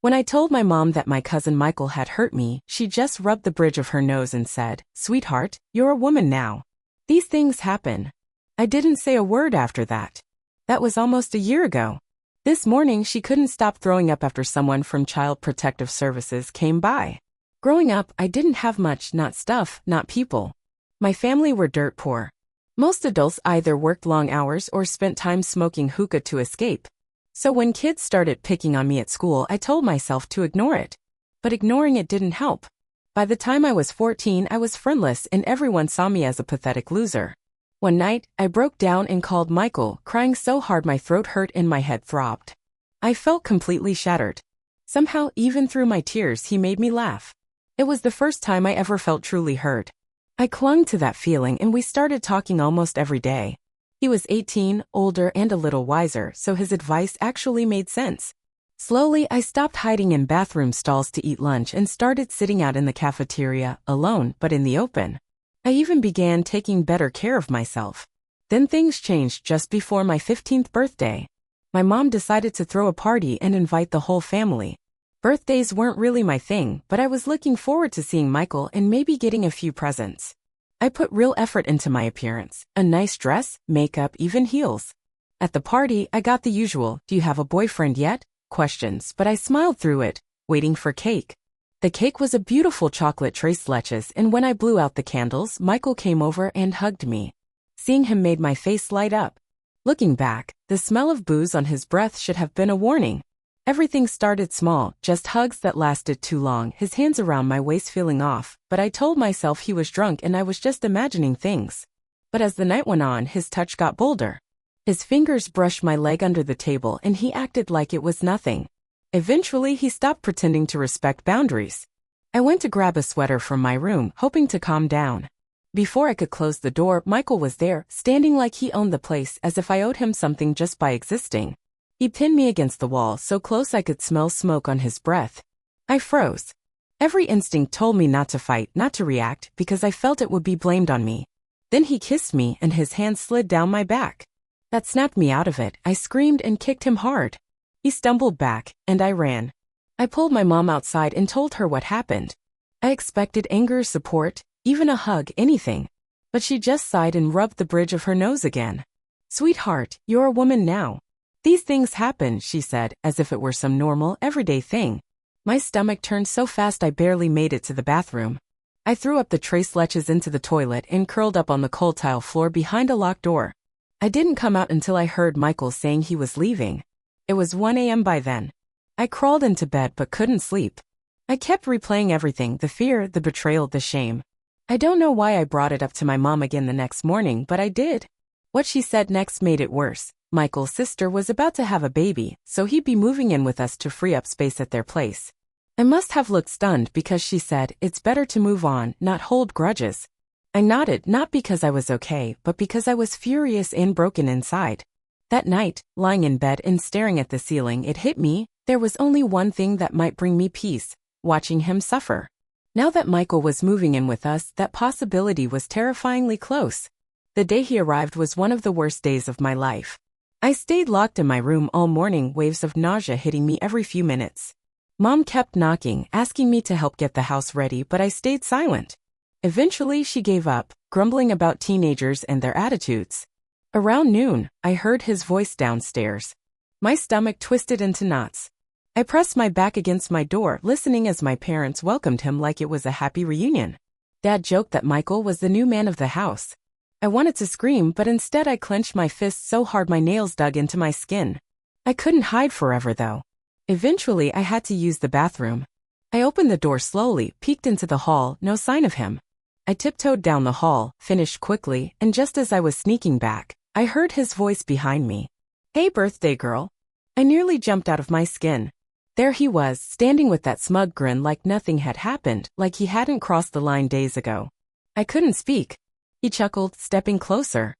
When I told my mom that my cousin Michael had hurt me, she just rubbed the bridge of her nose and said, "Sweetheart, you're a woman now. These things happen." I didn't say a word after that. That was almost a year ago. This morning she couldn't stop throwing up after someone from Child Protective Services came by. Growing up, I didn't have much, not stuff, not people. My family were dirt poor. Most adults either worked long hours or spent time smoking hookah to escape. So when kids started picking on me at school, I told myself to ignore it. But ignoring it didn't help. By the time I was 14, I was friendless and everyone saw me as a pathetic loser. One night, I broke down and called Michael, crying so hard my throat hurt and my head throbbed. I felt completely shattered. Somehow, even through my tears, he made me laugh. It was the first time I ever felt truly heard. I clung to that feeling and we started talking almost every day. He was 18, older and a little wiser, so his advice actually made sense. Slowly, I stopped hiding in bathroom stalls to eat lunch and started sitting out in the cafeteria, alone but in the open. I even began taking better care of myself. Then things changed just before my 15th birthday. My mom decided to throw a party and invite the whole family. Birthdays weren't really my thing, but I was looking forward to seeing Michael and maybe getting a few presents. I put real effort into my appearance, a nice dress, makeup, even heels. At the party, I got the usual, "Do you have a boyfriend yet?" questions, but I smiled through it, waiting for cake. The cake was a beautiful chocolate tres leches, and when I blew out the candles, Michael came over and hugged me. Seeing him made my face light up. Looking back, the smell of booze on his breath should have been a warning. Everything started small, just hugs that lasted too long, his hands around my waist feeling off, but I told myself he was drunk and I was just imagining things. But as the night went on, his touch got bolder. His fingers brushed my leg under the table and he acted like it was nothing. Eventually, he stopped pretending to respect boundaries. I went to grab a sweater from my room, hoping to calm down. Before I could close the door, Michael was there, standing like he owned the place, as if I owed him something just by existing. He pinned me against the wall so close I could smell smoke on his breath. I froze. Every instinct told me not to fight, not to react, because I felt it would be blamed on me. Then he kissed me and his hand slid down my back. That snapped me out of it. I screamed and kicked him hard. He stumbled back, and I ran. I pulled my mom outside and told her what happened. I expected anger, support, even a hug, anything. But she just sighed and rubbed the bridge of her nose again. "Sweetheart, you're a woman now. These things happen," she said, as if it were some normal, everyday thing. My stomach turned so fast I barely made it to the bathroom. I threw up the tres leches into the toilet and curled up on the cold tile floor behind a locked door. I didn't come out until I heard Michael saying he was leaving. It was 1 a.m. by then. I crawled into bed but couldn't sleep. I kept replaying everything, the fear, the betrayal, the shame. I don't know why I brought it up to my mom again the next morning, but I did. What she said next made it worse. Michael's sister was about to have a baby, so he'd be moving in with us to free up space at their place. I must have looked stunned because she said, "It's better to move on, not hold grudges." I nodded, not because I was okay, but because I was furious and broken inside. That night, lying in bed and staring at the ceiling, it hit me, there was only one thing that might bring me peace: watching him suffer. Now that Michael was moving in with us, that possibility was terrifyingly close. The day he arrived was one of the worst days of my life. I stayed locked in my room all morning, waves of nausea hitting me every few minutes. Mom kept knocking, asking me to help get the house ready, but I stayed silent. Eventually, she gave up, grumbling about teenagers and their attitudes. Around noon, I heard his voice downstairs. My stomach twisted into knots. I pressed my back against my door, listening as my parents welcomed him like it was a happy reunion. Dad joked that Michael was the new man of the house. I wanted to scream, but instead I clenched my fists so hard my nails dug into my skin. I couldn't hide forever, though. Eventually, I had to use the bathroom. I opened the door slowly, peeked into the hall, no sign of him. I tiptoed down the hall, finished quickly, and just as I was sneaking back, I heard his voice behind me. "Hey, birthday girl." I nearly jumped out of my skin. There he was, standing with that smug grin like nothing had happened, like he hadn't crossed the line days ago. I couldn't speak. He chuckled, stepping closer.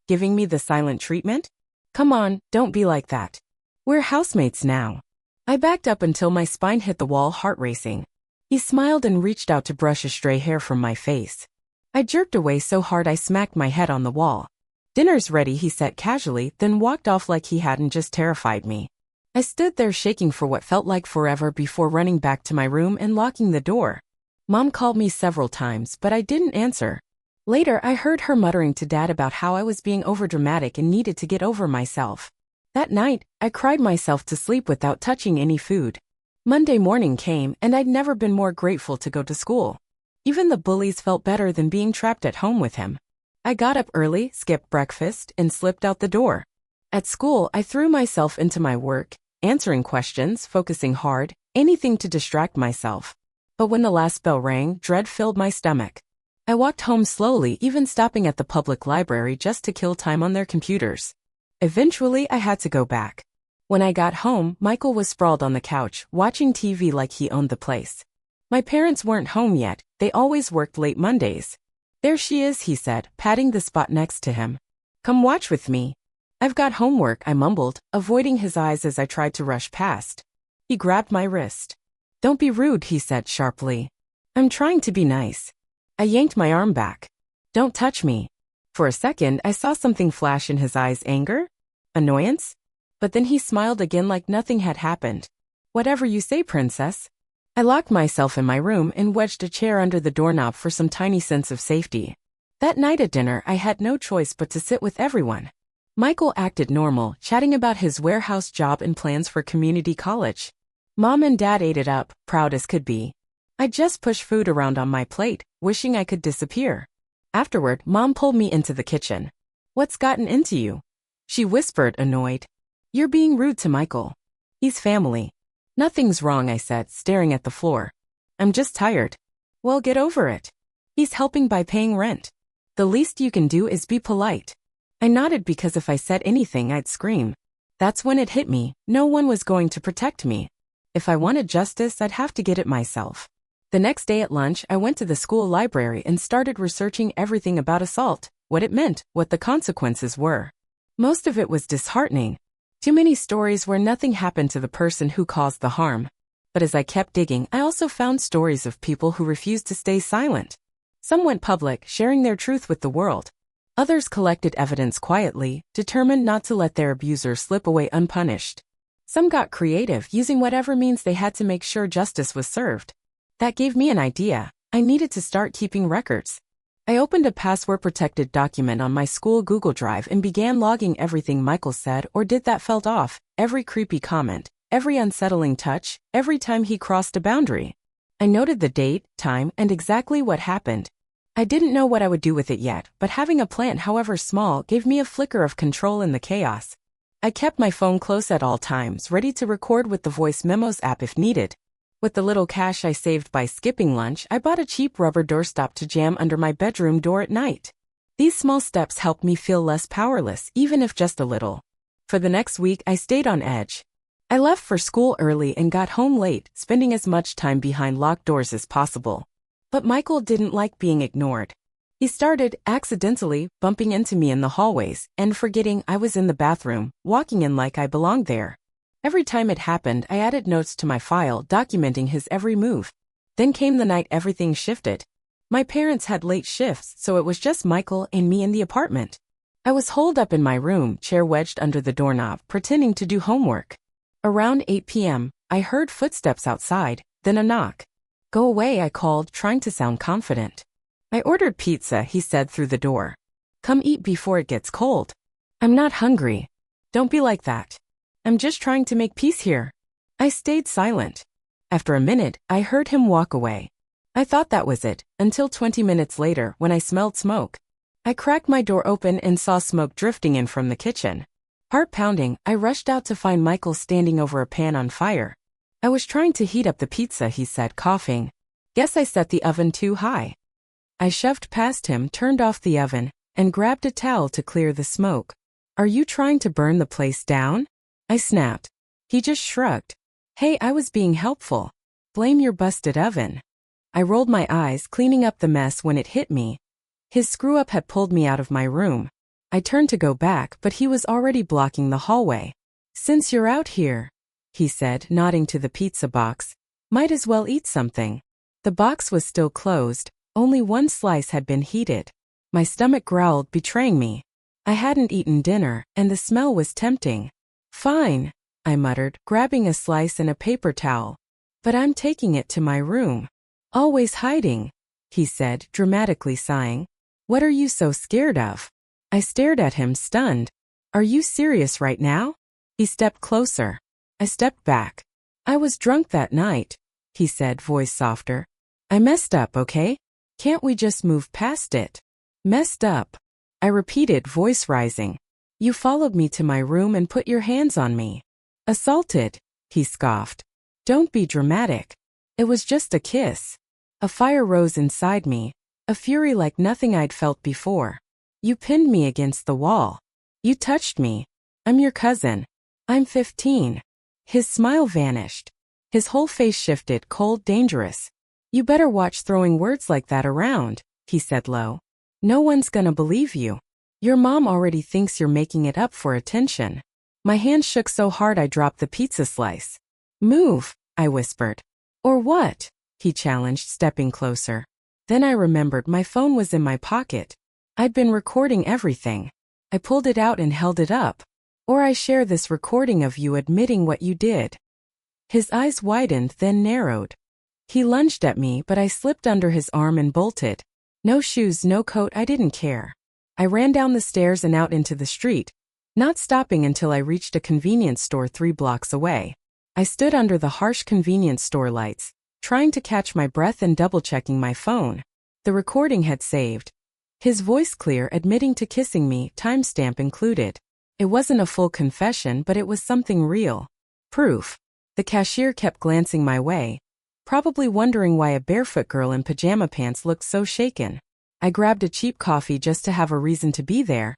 "Giving me the silent treatment? Come on, don't be like that. We're housemates now." I backed up until my spine hit the wall, heart racing. He smiled and reached out to brush a stray hair from my face. I jerked away so hard I smacked my head on the wall. "Dinner's ready," he said casually, then walked off like he hadn't just terrified me. I stood there shaking for what felt like forever before running back to my room and locking the door. Mom called me several times, but I didn't answer. Later, I heard her muttering to Dad about how I was being overdramatic and needed to get over myself. That night, I cried myself to sleep without touching any food. Monday morning came, and I'd never been more grateful to go to school. Even the bullies felt better than being trapped at home with him. I got up early, skipped breakfast, and slipped out the door. At school, I threw myself into my work, answering questions, focusing hard, anything to distract myself. But when the last bell rang, dread filled my stomach. I walked home slowly, even stopping at the public library just to kill time on their computers. Eventually, I had to go back. When I got home, Michael was sprawled on the couch, watching TV like he owned the place. My parents weren't home yet, they always worked late Mondays. "There she is," he said, patting the spot next to him. "Come watch with me." "I've got homework," I mumbled, avoiding his eyes as I tried to rush past. He grabbed my wrist. "Don't be rude," he said sharply. "I'm trying to be nice." I yanked my arm back. "Don't touch me." For a second, I saw something flash in his eyes: anger? Annoyance? But then he smiled again like nothing had happened. "Whatever you say, princess." I locked myself in my room and wedged a chair under the doorknob for some tiny sense of safety. That night at dinner, I had no choice but to sit with everyone. Michael acted normal, chatting about his warehouse job and plans for community college. Mom and Dad ate it up, proud as could be. I just pushed food around on my plate, wishing I could disappear. Afterward, Mom pulled me into the kitchen. "What's gotten into you?" she whispered, annoyed. "You're being rude to Michael. He's family." "Nothing's wrong," I said, staring at the floor. "I'm just tired." "Well, get over it. He's helping by paying rent. The least you can do is be polite." I nodded because if I said anything, I'd scream. That's when it hit me: no one was going to protect me. If I wanted justice, I'd have to get it myself. The next day at lunch, I went to the school library and started researching everything about assault, what it meant, what the consequences were. Most of it was disheartening. Too many stories where nothing happened to the person who caused the harm. But as I kept digging, I also found stories of people who refused to stay silent. Some went public, sharing their truth with the world. Others collected evidence quietly, determined not to let their abusers slip away unpunished. Some got creative, using whatever means they had to make sure justice was served. That gave me an idea. I needed to start keeping records. I opened a password-protected document on my school Google Drive and began logging everything Michael said or did that felt off, every creepy comment, every unsettling touch, every time he crossed a boundary. I noted the date, time, and exactly what happened. I didn't know what I would do with it yet, but having a plan, however small, gave me a flicker of control in the chaos. I kept my phone close at all times, ready to record with the voice memos app if needed. With the little cash I saved by skipping lunch, I bought a cheap rubber doorstop to jam under my bedroom door at night. These small steps helped me feel less powerless, even if just a little. For the next week, I stayed on edge. I left for school early and got home late, spending as much time behind locked doors as possible. But Michael didn't like being ignored. He started, accidentally, bumping into me in the hallways, and forgetting I was in the bathroom, walking in like I belonged there. Every time it happened, I added notes to my file, documenting his every move. Then came the night everything shifted. My parents had late shifts, so it was just Michael and me in the apartment. I was holed up in my room, chair wedged under the doorknob, pretending to do homework. Around 8 p.m., I heard footsteps outside, then a knock. "Go away," I called, trying to sound confident. "I ordered pizza," he said through the door. "Come eat before it gets cold." "I'm not hungry." "Don't be like that. I'm just trying to make peace here." I stayed silent. After a minute, I heard him walk away. I thought that was it, until 20 minutes later, when I smelled smoke. I cracked my door open and saw smoke drifting in from the kitchen. Heart pounding, I rushed out to find Michael standing over a pan on fire. "I was trying to heat up the pizza," he said, coughing. "Guess I set the oven too high." I shoved past him, turned off the oven, and grabbed a towel to clear the smoke. "Are you trying to burn the place down?" I snapped. He just shrugged. "Hey, I was being helpful. Blame your busted oven." I rolled my eyes, cleaning up the mess when it hit me. His screw-up had pulled me out of my room. I turned to go back, but he was already blocking the hallway. "Since you're out here," he said, nodding to the pizza box, "might as well eat something." The box was still closed, only one slice had been heated. My stomach growled, betraying me. I hadn't eaten dinner, and the smell was tempting. "Fine." I muttered, grabbing a slice and a paper towel. But I'm taking it to my room. Always hiding, he said, dramatically sighing. What are you so scared of? I stared at him, stunned. Are you serious right now? He stepped closer. I stepped back. I was drunk that night, he said, voice softer. I messed up, okay? Can't we just move past it? Messed up, I repeated, voice rising. You followed me to my room and put your hands on me. Assaulted, he scoffed. Don't be dramatic. It was just a kiss. A fire rose inside me, a fury like nothing I'd felt before. You pinned me against the wall. You touched me. I'm your cousin. I'm 15. His smile vanished. His whole face shifted, cold, dangerous. You better watch throwing words like that around, he said low. No one's gonna believe you. Your mom already thinks you're making it up for attention. My hand shook so hard I dropped the pizza slice. Move, I whispered. Or what? He challenged, stepping closer. Then I remembered my phone was in my pocket. I'd been recording everything. I pulled it out and held it up. Or I share this recording of you admitting what you did. His eyes widened, then narrowed. He lunged at me, but I slipped under his arm and bolted. No shoes, no coat, I didn't care. I ran down the stairs and out into the street, not stopping until I reached a convenience store 3 blocks away. I stood under the harsh convenience store lights, trying to catch my breath and double-checking my phone. The recording had saved. His voice clear, admitting to kissing me, timestamp included. It wasn't a full confession, but it was something real. Proof. The cashier kept glancing my way, probably wondering why a barefoot girl in pajama pants looked so shaken. I grabbed a cheap coffee just to have a reason to be there,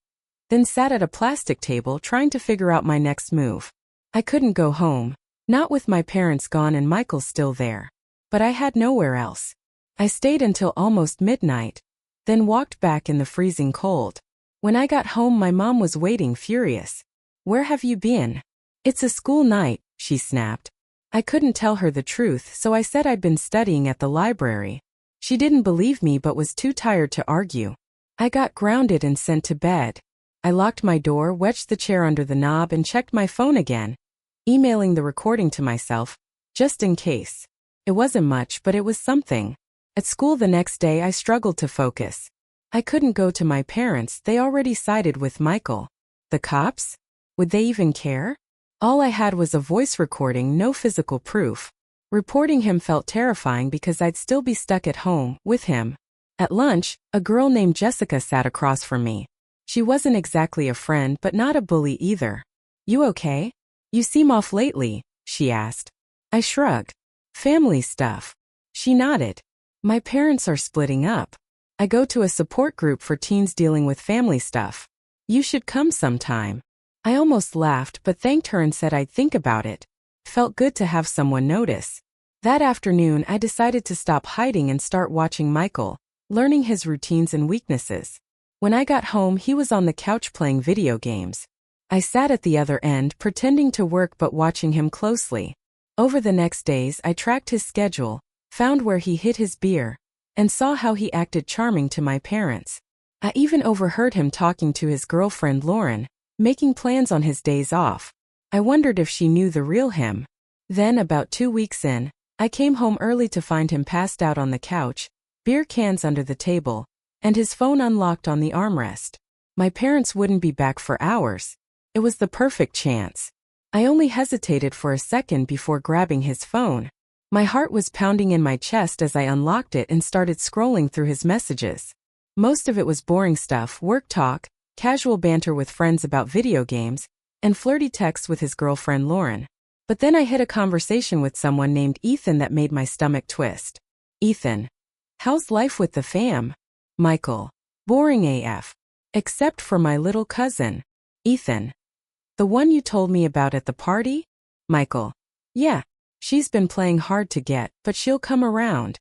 then sat at a plastic table trying to figure out my next move. I couldn't go home, not with my parents gone and Michael still there. But I had nowhere else. I stayed until almost midnight, then walked back in the freezing cold. When I got home, my mom was waiting, furious. Where have you been? It's a school night, she snapped. I couldn't tell her the truth, so I said I'd been studying at the library. She didn't believe me but was too tired to argue. I got grounded and sent to bed. I locked my door, wedged the chair under the knob and checked my phone again, emailing the recording to myself, just in case. It wasn't much, but it was something. At school the next day I struggled to focus. I couldn't go to my parents, they already sided with Michael. The cops? Would they even care? All I had was a voice recording, no physical proof. Reporting him felt terrifying because I'd still be stuck at home, with him. At lunch, a girl named Jessica sat across from me. She wasn't exactly a friend but not a bully either. You okay? You seem off lately, she asked. I shrugged. Family stuff. She nodded. My parents are splitting up. I go to a support group for teens dealing with family stuff. You should come sometime. I almost laughed but thanked her and said I'd think about it. Felt good to have someone notice. That afternoon I decided to stop hiding and start watching Michael, learning his routines and weaknesses. When I got home he was on the couch playing video games. I sat at the other end pretending to work but watching him closely. Over the next days I tracked his schedule, found where he hid his beer, and saw how he acted charming to my parents. I even overheard him talking to his girlfriend Lauren, making plans on his days off. I wondered if she knew the real him. Then, about 2 weeks in, I came home early to find him passed out on the couch, beer cans under the table, and his phone unlocked on the armrest. My parents wouldn't be back for hours. It was the perfect chance. I only hesitated for a second before grabbing his phone. My heart was pounding in my chest as I unlocked it and started scrolling through his messages. Most of it was boring stuff, work talk, casual banter with friends about video games, and flirty texts with his girlfriend Lauren. But then I hit a conversation with someone named Ethan that made my stomach twist. Ethan. How's life with the fam? Michael. Boring AF. Except for my little cousin. Ethan. The one you told me about at the party? Michael. Yeah. She's been playing hard to get, but she'll come around.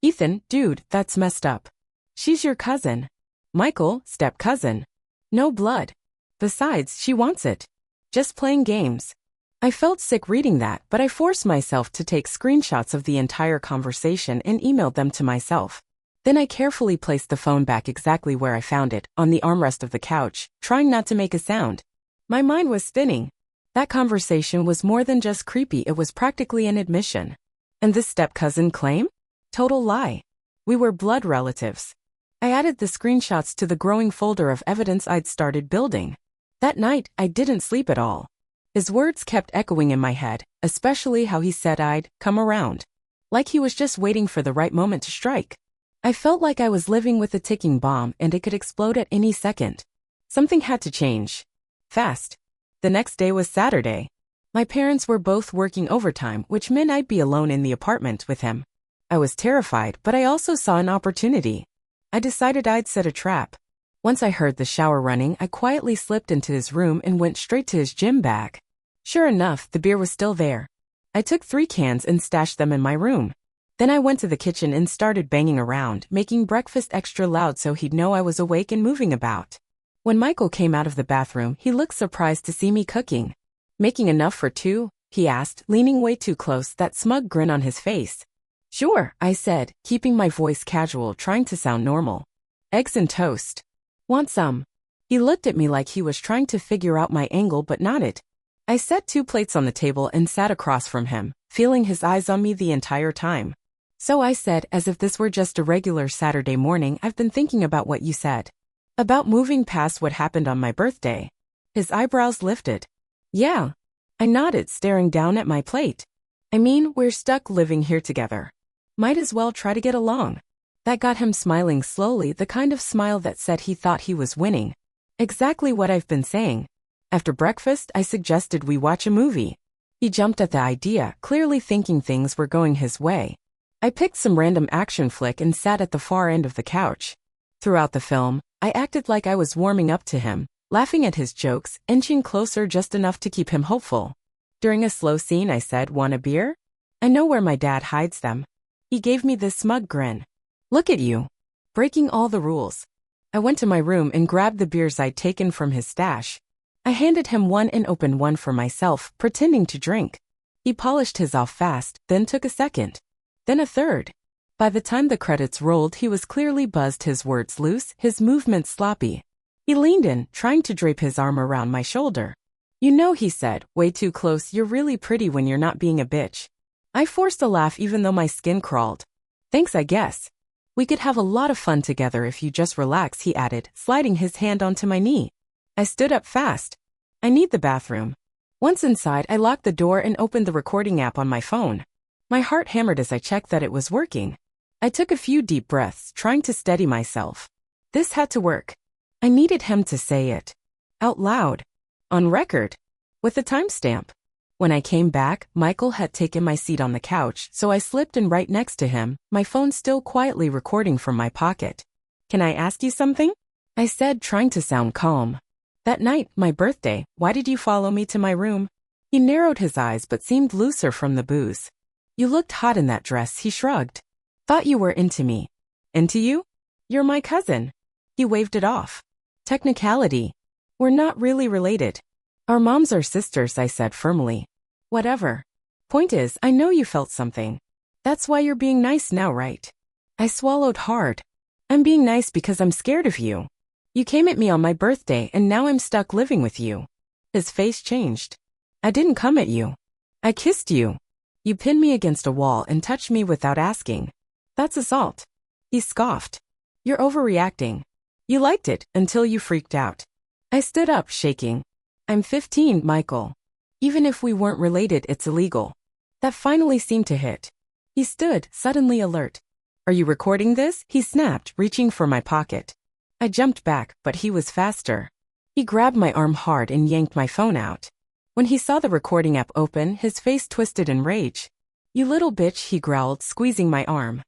Ethan, dude, that's messed up. She's your cousin. Michael, step cousin. No blood. Besides, she wants it. Just playing games. I felt sick reading that, but I forced myself to take screenshots of the entire conversation and emailed them to myself. Then I carefully placed the phone back exactly where I found it, on the armrest of the couch, trying not to make a sound. My mind was spinning. That conversation was more than just creepy, it was practically an admission. And this step-cousin claim? Total lie. We were blood relatives. I added the screenshots to the growing folder of evidence I'd started building. That night, I didn't sleep at all. His words kept echoing in my head, especially how he said I'd come around. Like he was just waiting for the right moment to strike. I felt like I was living with a ticking bomb and it could explode at any second. Something had to change. Fast. The next day was Saturday. My parents were both working overtime, which meant I'd be alone in the apartment with him. I was terrified, but I also saw an opportunity. I decided I'd set a trap. Once I heard the shower running, I quietly slipped into his room and went straight to his gym bag. Sure enough, the beer was still there. I took 3 cans and stashed them in my room. Then I went to the kitchen and started banging around, making breakfast extra loud so he'd know I was awake and moving about. When Michael came out of the bathroom, he looked surprised to see me cooking. "Making enough for 2?" he asked, leaning way too close, that smug grin on his face. "Sure," I said, keeping my voice casual, trying to sound normal. "Eggs and toast. Want some?" He looked at me like he was trying to figure out my angle but nodded. I set 2 plates on the table and sat across from him, feeling his eyes on me the entire time. "So," I said, as if this were just a regular Saturday morning, "I've been thinking about what you said. About moving past what happened on my birthday." His eyebrows lifted. "Yeah." I nodded, staring down at my plate. "I mean, we're stuck living here together. Might as well try to get along." That got him smiling slowly, the kind of smile that said he thought he was winning. Exactly what I've been saying. After breakfast, I suggested we watch a movie. He jumped at the idea, clearly thinking things were going his way. I picked some random action flick and sat at the far end of the couch. Throughout the film, I acted like I was warming up to him, laughing at his jokes, inching closer just enough to keep him hopeful. During a slow scene, I said, "Want a beer?" I know where my dad hides them. He gave me this smug grin. "Look at you. Breaking all the rules." I went to my room and grabbed the beers I'd taken from his stash. I handed him one and opened one for myself, pretending to drink. He polished his off fast, then took a second. Then a third. By the time the credits rolled, he was clearly buzzed, his words loose, his movements sloppy. He leaned in, trying to drape his arm around my shoulder. "You know," he said, way too close, "you're really pretty when you're not being a bitch." I forced a laugh even though my skin crawled. "Thanks, I guess. We could have a lot of fun together if you just relax," he added, sliding his hand onto my knee. I stood up fast. "I need the bathroom." Once inside, I locked the door and opened the recording app on my phone. My heart hammered as I checked that it was working. I took a few deep breaths, trying to steady myself. This had to work. I needed him to say it. Out loud. On record. With a timestamp. When I came back, Michael had taken my seat on the couch, so I slipped in right next to him, my phone still quietly recording from my pocket. "Can I ask you something?" I said, trying to sound calm. "That night, my birthday, why did you follow me to my room?" He narrowed his eyes but seemed looser from the booze. "You looked hot in that dress," he shrugged. "Thought you were into me." "Into you? You're my cousin." He waved it off. "Technicality. We're not really related. Our moms are sisters," I said firmly. "Whatever. Point is, I know you felt something. That's why you're being nice now, right?" I swallowed hard. "I'm being nice because I'm scared of you. You came at me on my birthday and now I'm stuck living with you." His face changed. "I didn't come at you. I kissed you. You pinned me against a wall and touched me without asking. That's assault." He scoffed. "You're overreacting. You liked it until you freaked out." I stood up, shaking. "I'm 15, Michael. Even if we weren't related, it's illegal." That finally seemed to hit. He stood, suddenly alert. "Are you recording this?" he snapped, reaching for my pocket. I jumped back, but he was faster. He grabbed my arm hard and yanked my phone out. When he saw the recording app open, his face twisted in rage. "You little bitch," he growled, squeezing my arm.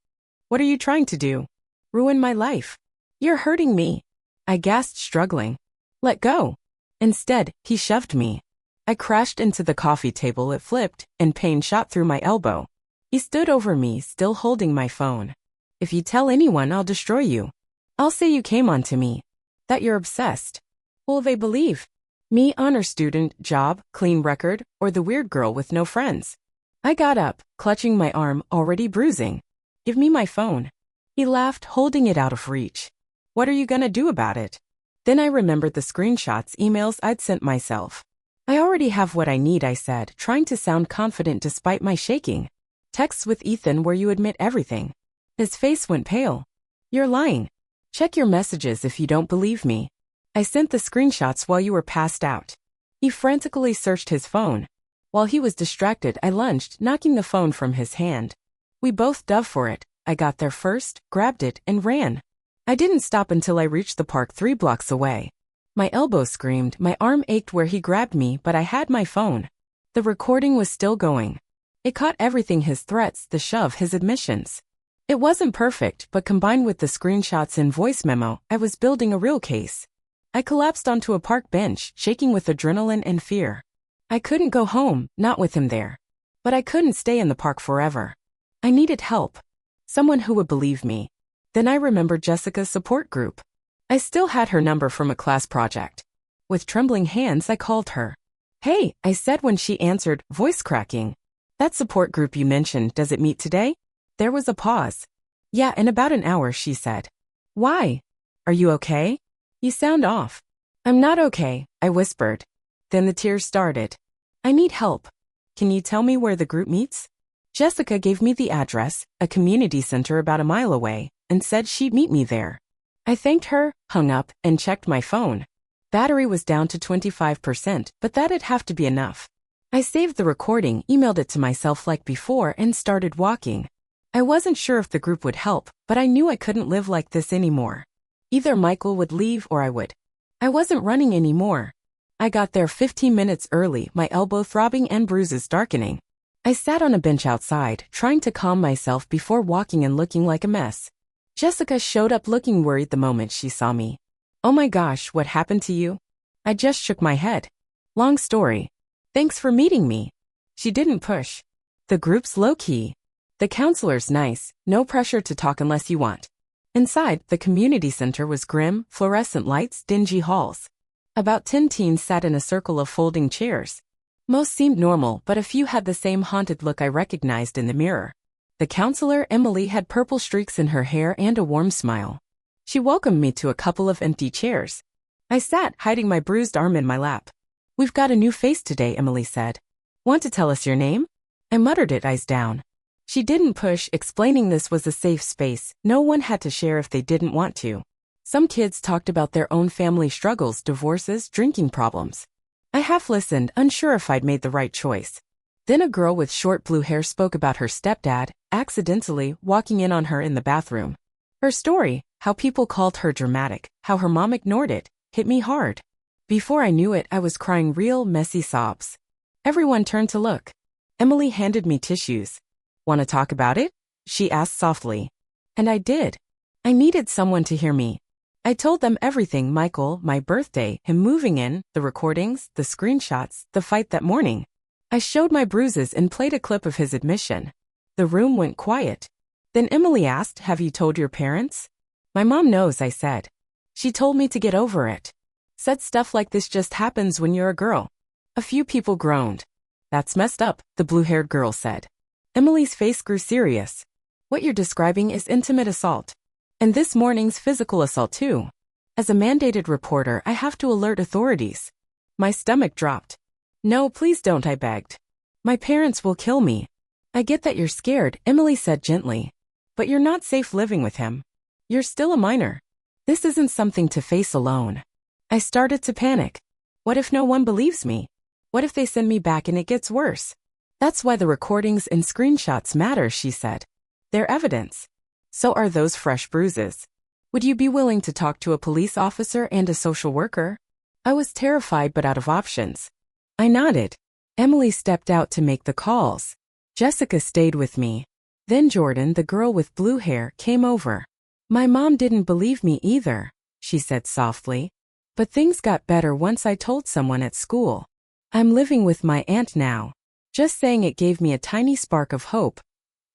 "What are you trying to do? Ruin my life? You're hurting me." I gasped, struggling. "Let go." Instead, he shoved me. I crashed into the coffee table, it flipped, and pain shot through my elbow. He stood over me, still holding my phone. "If you tell anyone, I'll destroy you. I'll say you came onto me. That you're obsessed. Who'll they believe? Me, honor student, job, clean record, or the weird girl with no friends?" I got up, clutching my arm, already bruising. "Give me my phone." He laughed, holding it out of reach. "What are you gonna do about it?" Then I remembered the screenshots, emails I'd sent myself. I already have what I need, I said, trying to sound confident despite my shaking. Texts with Ethan where you admit everything. His face went pale. You're lying. Check your messages if you don't believe me. I sent the screenshots while you were passed out. He frantically searched his phone. While he was distracted, I lunged, knocking the phone from his hand. We both dove for it. I got there first, grabbed it, and ran. I didn't stop until I reached the park 3 blocks away. My elbow screamed, my arm ached where he grabbed me, but I had my phone. The recording was still going. It caught everything: his threats, the shove, his admissions. It wasn't perfect, but combined with the screenshots and voice memo, I was building a real case. I collapsed onto a park bench, shaking with adrenaline and fear. I couldn't go home, not with him there. But I couldn't stay in the park forever. I needed help. Someone who would believe me. Then I remembered Jessica's support group. I still had her number from a class project. With trembling hands, I called her. Hey, I said when she answered, voice cracking. That support group you mentioned, does it meet today? There was a pause. Yeah, in about an hour, she said. Why? Are you okay? You sound off. I'm not okay, I whispered. Then the tears started. I need help. Can you tell me where the group meets? Jessica gave me the address, a community center about a mile away, and said she'd meet me there. I thanked her, hung up, and checked my phone. Battery was down to 25%, but that'd have to be enough. I saved the recording, emailed it to myself like before, and started walking. I wasn't sure if the group would help, but I knew I couldn't live like this anymore. Either Michael would leave or I would. I wasn't running anymore. I got there 15 minutes early, my elbow throbbing and bruises darkening. I sat on a bench outside, trying to calm myself before walking and looking like a mess. Jessica showed up looking worried the moment she saw me. Oh my gosh, what happened to you? I just shook my head. Long story. Thanks for meeting me. She didn't push. The group's low-key. The counselor's nice, no pressure to talk unless you want. Inside, the community center was grim, fluorescent lights, dingy halls. About 10 teens sat in a circle of folding chairs. Most seemed normal, but a few had the same haunted look I recognized in the mirror. The counselor, Emily, had purple streaks in her hair and a warm smile. She welcomed me to a couple of empty chairs. I sat, hiding my bruised arm in my lap. We've got a new face today, Emily said. Want to tell us your name? I muttered it, eyes down. She didn't push, explaining this was a safe space. No one had to share if they didn't want to. Some kids talked about their own family struggles, divorces, drinking problems. I half listened, unsure if I'd made the right choice. Then a girl with short blue hair spoke about her stepdad, accidentally walking in on her in the bathroom. Her story, how people called her dramatic, how her mom ignored it, hit me hard. Before I knew it, I was crying real, messy sobs. Everyone turned to look. Emily handed me tissues. Want to talk about it? She asked softly. And I did. I needed someone to hear me. I told them everything: Michael, my birthday, him moving in, the recordings, the screenshots, the fight that morning. I showed my bruises and played a clip of his admission. The room went quiet. Then Emily asked, have you told your parents? My mom knows, I said. She told me to get over it. Said stuff like this just happens when you're a girl. A few people groaned. That's messed up, the blue-haired girl said. Emily's face grew serious. What you're describing is intimate assault. And this morning's physical assault too. As a mandated reporter, I have to alert authorities. My stomach dropped. No, please don't, I begged. My parents will kill me. I get that you're scared, Emily said gently. But you're not safe living with him. You're still a minor. This isn't something to face alone. I started to panic. What if no one believes me? What if they send me back and it gets worse? That's why the recordings and screenshots matter, she said. They're evidence. So are those fresh bruises. Would you be willing to talk to a police officer and a social worker? I was terrified but out of options. I nodded. Emily stepped out to make the calls. Jessica stayed with me. Then Jordan, the girl with blue hair, came over. My mom didn't believe me either, she said softly. But things got better once I told someone at school. I'm living with my aunt now. Just saying it gave me a tiny spark of hope.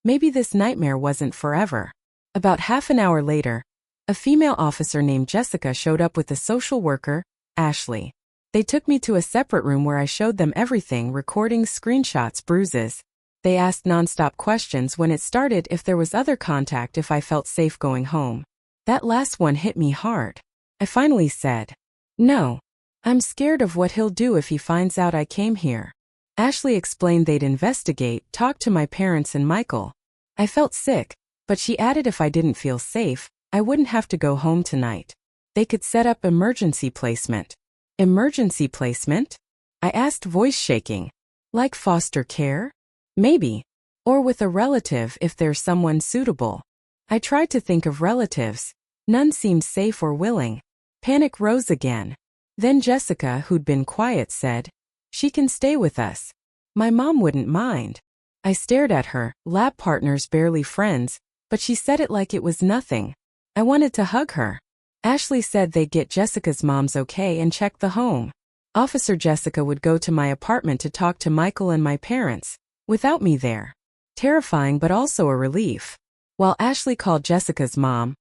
Maybe this nightmare wasn't forever. About half an hour later, a female officer named Jessica showed up with a social worker, Ashley. They took me to a separate room where I showed them everything: recordings, screenshots, bruises. They asked nonstop questions when it started, if there was other contact, if I felt safe going home. That last one hit me hard. I finally said, no. I'm scared of what he'll do if he finds out I came here. Ashley explained they'd investigate, talk to my parents and Michael. I felt sick, but she added if I didn't feel safe, I wouldn't have to go home tonight. They could set up emergency placement. Emergency placement? I asked, voice shaking. Like foster care? Maybe. Or with a relative if there's someone suitable. I tried to think of relatives. None seemed safe or willing. Panic rose again. Then Jessica, who'd been quiet, said, "She can stay with us. My mom wouldn't mind." I stared at her, lab partners barely friends, but she said it like it was nothing. I wanted to hug her. Ashley said they'd get Jessica's mom's okay and check the home. Officer Jessica would go to my apartment to talk to Michael and my parents, without me there. Terrifying but also a relief. While Ashley called Jessica's mom,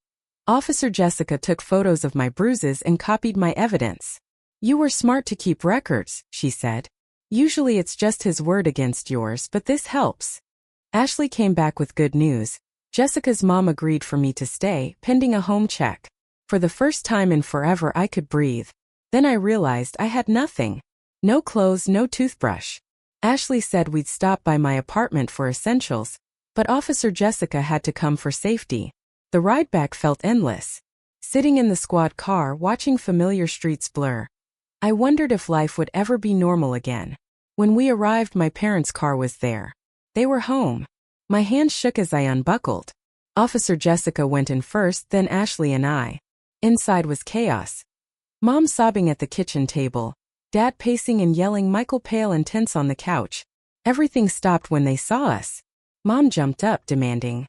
Officer Jessica took photos of my bruises and copied my evidence. "You were smart to keep records," she said. "Usually it's just his word against yours, but this helps." Ashley came back with good news. Jessica's mom agreed for me to stay, pending a home check. For the first time in forever I could breathe. Then I realized I had nothing. No clothes, no toothbrush. Ashley said we'd stop by my apartment for essentials, but Officer Jessica had to come for safety. The ride back felt endless. Sitting in the squad car, watching familiar streets blur. I wondered if life would ever be normal again. When we arrived, my parents' car was there. They were home. My hands shook as I unbuckled. Officer Jessica went in first, then Ashley and I. Inside was chaos. Mom sobbing at the kitchen table. Dad pacing and yelling, Michael pale and tense on the couch. Everything stopped when they saw us. Mom jumped up, demanding,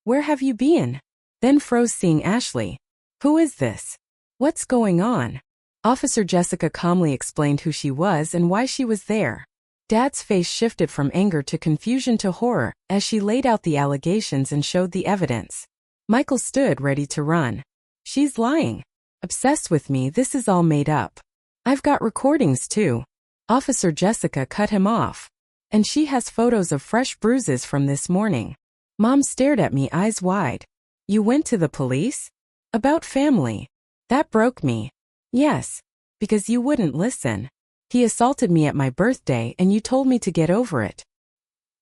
"Where have you been?" Then froze, seeing Ashley. "Who is this? What's going on?" Officer Jessica calmly explained who she was and why she was there. Dad's face shifted from anger to confusion to horror as she laid out the allegations and showed the evidence. Michael stood ready to run. "She's lying. Obsessed with me, this is all made up. I've got recordings too." Officer Jessica cut him off. "And she has photos of fresh bruises from this morning." Mom stared at me, eyes wide. "You went to the police? About family?" That broke me. "Yes. Because you wouldn't listen. He assaulted me at my birthday and you told me to get over it.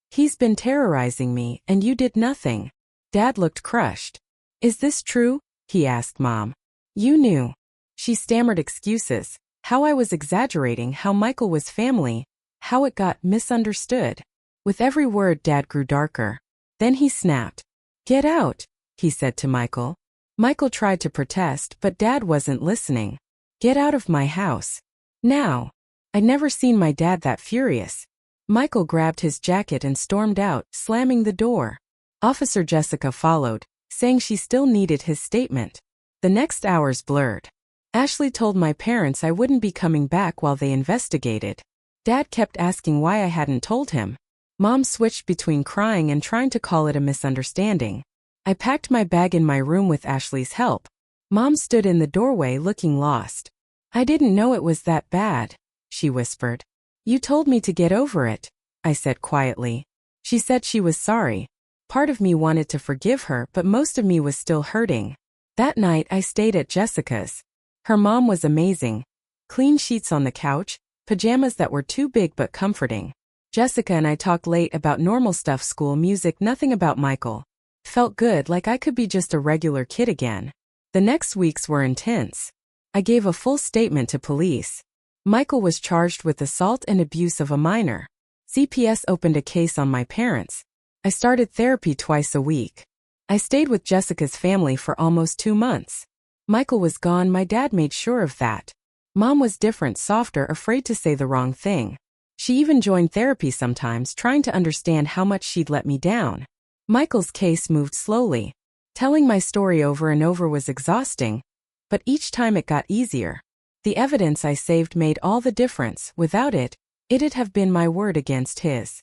He's been terrorizing me and you did nothing." Dad looked crushed. "Is this true?" he asked Mom. "You knew." She stammered excuses. How I was exaggerating, how Michael was family, how it got misunderstood. With every word, Dad grew darker. Then he snapped. "Get out," he said to Michael. Michael tried to protest, but Dad wasn't listening. "Get out of my house. Now." I'd never seen my dad that furious. Michael grabbed his jacket and stormed out, slamming the door. Officer Jessica followed, saying she still needed his statement. The next hours blurred. Ashley told my parents I wouldn't be coming back while they investigated. Dad kept asking why I hadn't told him. Mom switched between crying and trying to call it a misunderstanding. I packed my bag in my room with Ashley's help. Mom stood in the doorway looking lost. "I didn't know it was that bad," she whispered. "You told me to get over it," I said quietly. She said she was sorry. Part of me wanted to forgive her, but most of me was still hurting. That night I stayed at Jessica's. Her mom was amazing. Clean sheets on the couch, pajamas that were too big but comforting. Jessica and I talked late about normal stuff, school, music, nothing about Michael. Felt good, like I could be just a regular kid again. The next weeks were intense. I gave a full statement to police. Michael was charged with assault and abuse of a minor. CPS opened a case on my parents. I started therapy twice a week. I stayed with Jessica's family for almost 2 months. Michael was gone, my dad made sure of that. Mom was different, softer, afraid to say the wrong thing. She even joined therapy sometimes, trying to understand how much she'd let me down. Michael's case moved slowly. Telling my story over and over was exhausting, but each time it got easier. The evidence I saved made all the difference. Without it, it'd have been my word against his.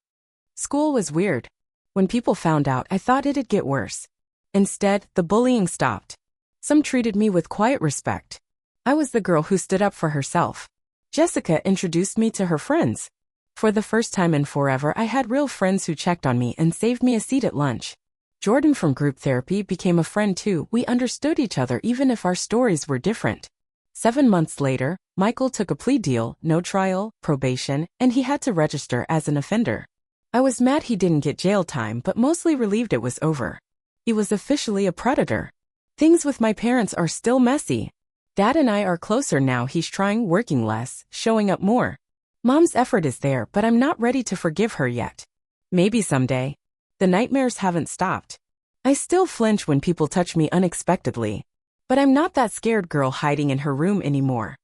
School was weird. When people found out, I thought it'd get worse. Instead, the bullying stopped. Some treated me with quiet respect. I was the girl who stood up for herself. Jessica introduced me to her friends. For the first time in forever, I had real friends who checked on me and saved me a seat at lunch. Jordan from group therapy became a friend too. We understood each other even if our stories were different. 7 months later, Michael took a plea deal, no trial, probation, and he had to register as an offender. I was mad he didn't get jail time, but mostly relieved it was over. He was officially a predator. Things with my parents are still messy. Dad and I are closer now. He's trying, working less, showing up more. Mom's effort is there, but I'm not ready to forgive her yet. Maybe someday. The nightmares haven't stopped. I still flinch when people touch me unexpectedly. But I'm not that scared girl hiding in her room anymore.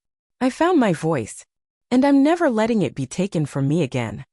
I found my voice. And I'm never letting it be taken from me again.